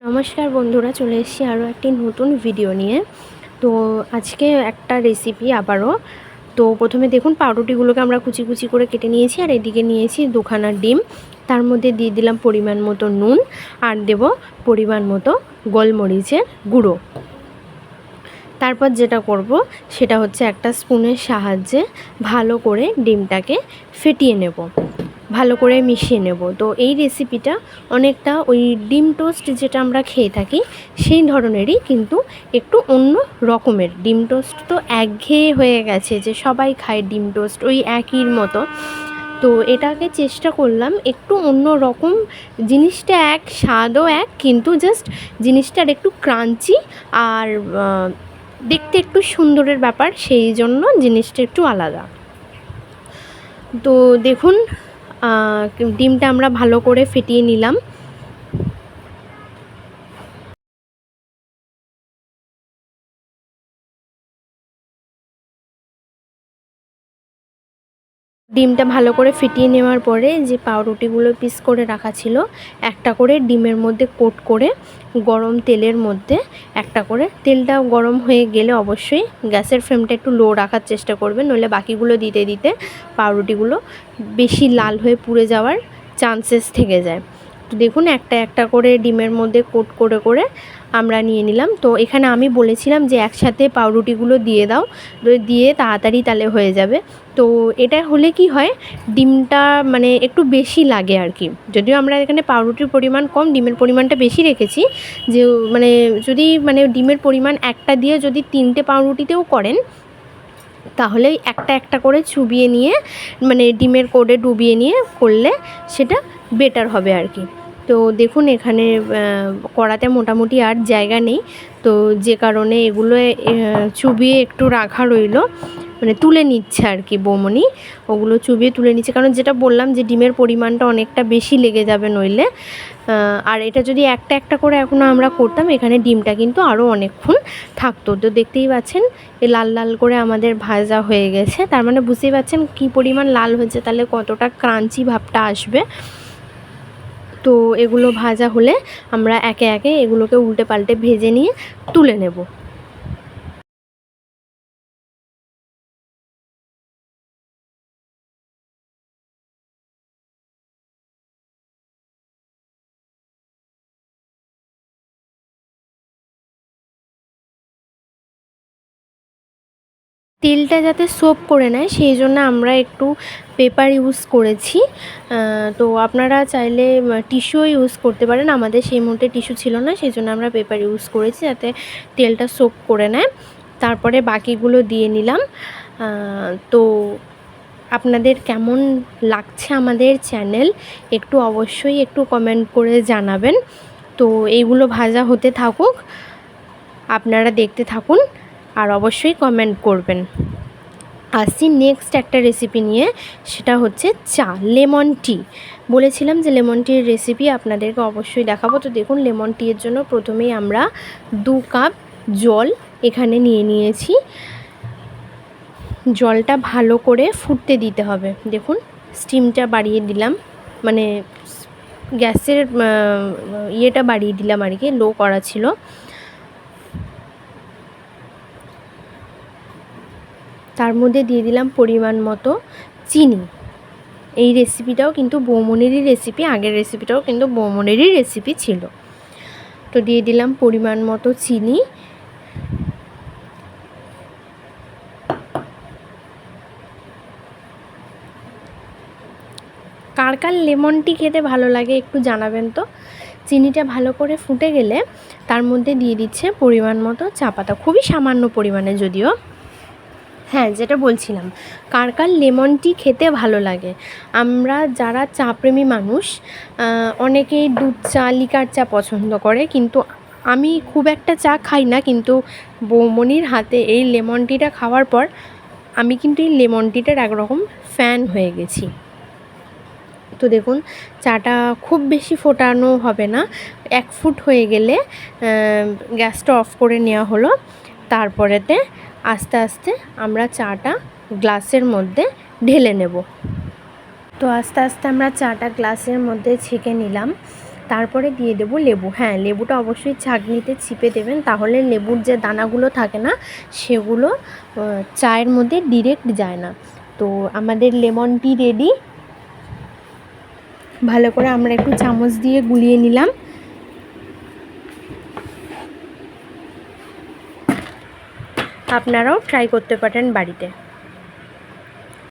নমস্কার বন্ধুরা, চলে এসেছি আরও একটি নতুন ভিডিও নিয়ে। তো আজকে একটা রেসিপি আবারও। তো প্রথমে দেখুন, পাউরুটিগুলোকে আমরা কুচি কুচি করে কেটে নিয়েছি, আর এদিকে নিয়েছি দুখানা ডিম। তার মধ্যে দিয়ে দিলাম পরিমাণ মতো নুন, আর দেব পরিমাণ মতো গোলমরিচের গুঁড়ো। তারপর যেটা করব সেটা হচ্ছে একটা স্পুনের সাহায্যে ভালো করে ডিমটাকে ফেটিয়ে নেব, ভালো করে মিশিয়ে নেব। তো এই রেসিপিটা অনেকটা ওই ডিম টোস্ট যেটা আমরা খেয়ে থাকি সেই ধরনেরই, কিন্তু একটু অন্য রকমের। ডিম টোস্ট তো একঘেয়ে হয়ে গেছে, যে সবাই খায় ডিম টোস্ট ওই একই মতো। তো এটাকে চেষ্টা করলাম একটু অন্য রকম, জিনিসটা এক, স্বাদও এক, কিন্তু জাস্ট জিনিসটার একটু ক্রাঞ্চি আর দেখতে একটু সুন্দরের ব্যাপার, সেই জন্য জিনিসটা একটু আলাদা। তো দেখুন, ডিমটা আমরা ভালো করে ফেটিয়ে নিলাম। ডিমটা ভালো করে ফেটিয়ে নেওয়ার পরে যে পাউরুটিগুলো পিস করে রাখা ছিল, একটা করে ডিমের মধ্যে কোট করে গরম তেলের মধ্যে একটা করে, তেলটা গরম হয়ে গেলে অবশ্যই গ্যাসের ফ্লেমটা একটু লো রাখার চেষ্টা করবেন, নইলে বাকিগুলো দিতে দিতে পাউরুটিগুলো বেশি লাল হয়ে পুড়ে যাওয়ার চান্সেস থেকে যায়। তো দেখুন, একটা একটা করে ডিমের মধ্যে কোট করে করে আমরা নিয়ে নিলাম। তো এখানে আমি বলেছিলাম যে একসাথে পাউরুটিগুলো দিয়ে দাও, দিয়ে তাড়াতাড়ি তাহলে হয়ে যাবে। তো এটা হলে কি হয়, ডিমটা মানে একটু বেশি লাগে আর কি। যদিও আমরা এখানে পাউরুটির পরিমাণ কম, ডিমের পরিমাণটা বেশি রেখেছি। যে মানে যদি মানে ডিমের পরিমাণ একটা দিয়ে যদি 3টে পাউরুটিতেও করেন, তাহলে একটা একটা করে চুবিয়ে নিয়ে, মানে ডিমের কোডে ডুবিয়ে নিয়ে করলে সেটা বেটার হবে আর কি। তো দেখুন, এখানে কড়াতে মোটামুটি আর জায়গা নেই, তো যে কারণে এগুলো চুবিয়ে একটু রাখা রইলো, মানে তুলে নিচ্ছে আর কি বৌমনি, ওগুলো চুবিয়ে তুলে নিচ্ছে। কারণ যেটা বললাম যে ডিমের পরিমাণটা অনেকটা বেশি লেগে যাবে নইলে। আর এটা যদি একটা একটা করে এখনও আমরা করতাম, এখানে ডিমটা কিন্তু আরও অনেকক্ষণ থাকতো। তো দেখতেই পাচ্ছেন লাল লাল করে আমাদের ভাজা হয়ে গেছে, তার মানে বুঝতেই পাচ্ছেন কী পরিমাণ লাল হয়েছে, তাহলে কতটা ক্রাঞ্চি ভাবটা আসবে। তো এগুলো ভাজা হলে আমরা একে একে এগুলোকে উল্টে পাল্টে ভেজে নিয়ে তুলে নেব। তেলটা যাতে সোক করে নেয় সেই জন্য আমরা একটু পেপার ইউজ করেছি। তো আপনারা চাইলে টিস্যুও ইউজ করতে পারেন। আমাদের সেই মুহূর্তে টিস্যু ছিল না, সেই জন্য আমরা পেপার ইউজ করেছি যাতে তেলটা সোক করে নেয়। তারপরে বাকিগুলো দিয়ে নিলাম। তো আপনাদের কেমন লাগছে আমাদের চ্যানেল, একটু অবশ্যই একটু কমেন্ট করে জানাবেন। তো এইগুলো ভাজা হতে থাকুক, আপনারা দেখতে থাকুন আর অবশ্যই কমেন্ট করবেন। আসছি নেক্সট একটা রেসিপি নিয়ে, সেটা হচ্ছে চা, লেমন টি। বলেছিলাম যে লেমন টির রেসিপি আপনাদেরকে অবশ্যই দেখাবো। তো দেখুন, লেমন টিয়ের জন্য প্রথমেই আমরা 2 কাপ জল এখানে নিয়ে নিয়েছি। জলটা ভালো করে ফুটতে দিতে হবে। দেখুন, স্টিমটা বাড়িয়ে দিলাম, মানে গ্যাসের ইয়েটা বাড়িয়ে দিলাম আর কি, লো করা ছিল। তার মধ্যে দিয়ে দিলাম পরিমাণ মতো চিনি। এই রেসিপিটাও কিন্তু বৌমনিরই রেসিপি, আগের রেসিপিটাও কিন্তু বৌমনিরই রেসিপি ছিল। তো দিয়ে দিলাম পরিমাণ মতো চিনি। কার কার লেমন টি খেতে ভালো লাগে একটু জানাবেন তো। চিনিটা ভালো করে ফুটে গেলে তার মধ্যে দিয়ে দিচ্ছে পরিমাণ মতো চা পাতা, খুবই সামান্য পরিমাণে যদিও। হ্যাঁ, যেটা বলছিলাম, কার কার লেমন টি খেতে ভালো লাগে। আমরা যারা চা প্রেমী মানুষ, অনেকেই দুধ চা, লিকার চা পছন্দ করে, কিন্তু আমি খুব একটা চা খাই না, কিন্তু বৌমনির হাতে এই লেমন টিটা খাওয়ার পর আমি কিন্তু এই লেমন টিটার একরকম ফ্যান হয়ে গেছি। তো দেখুন, চাটা খুব বেশি ফোটানো হবে না, 1 ফুট হয়ে গেলে গ্যাসটা অফ করে নেওয়া হলো। তারপরেতে আস্তে আস্তে আমরা চাটা গ্লাসের মধ্যে ঢেলে নেব। তো আস্তে আস্তে আমরা চাটা গ্লাসের মধ্যে ছেঁকে নিলাম। তারপরে দিয়ে দেবো লেবু। হ্যাঁ, লেবুটা অবশ্যই ছাঁকনিতে চিপে দেবেন, তাহলে লেবুর যে দানাগুলো থাকে না সেগুলো চায়ের মধ্যে ডিরেক্ট যায় না। তো আমাদের লেমন টি রেডি। ভালো করে আমরা একটু চামচ দিয়ে গুলিয়ে নিলাম। আপনারাও ট্রাই করতে পারেন বাড়িতে।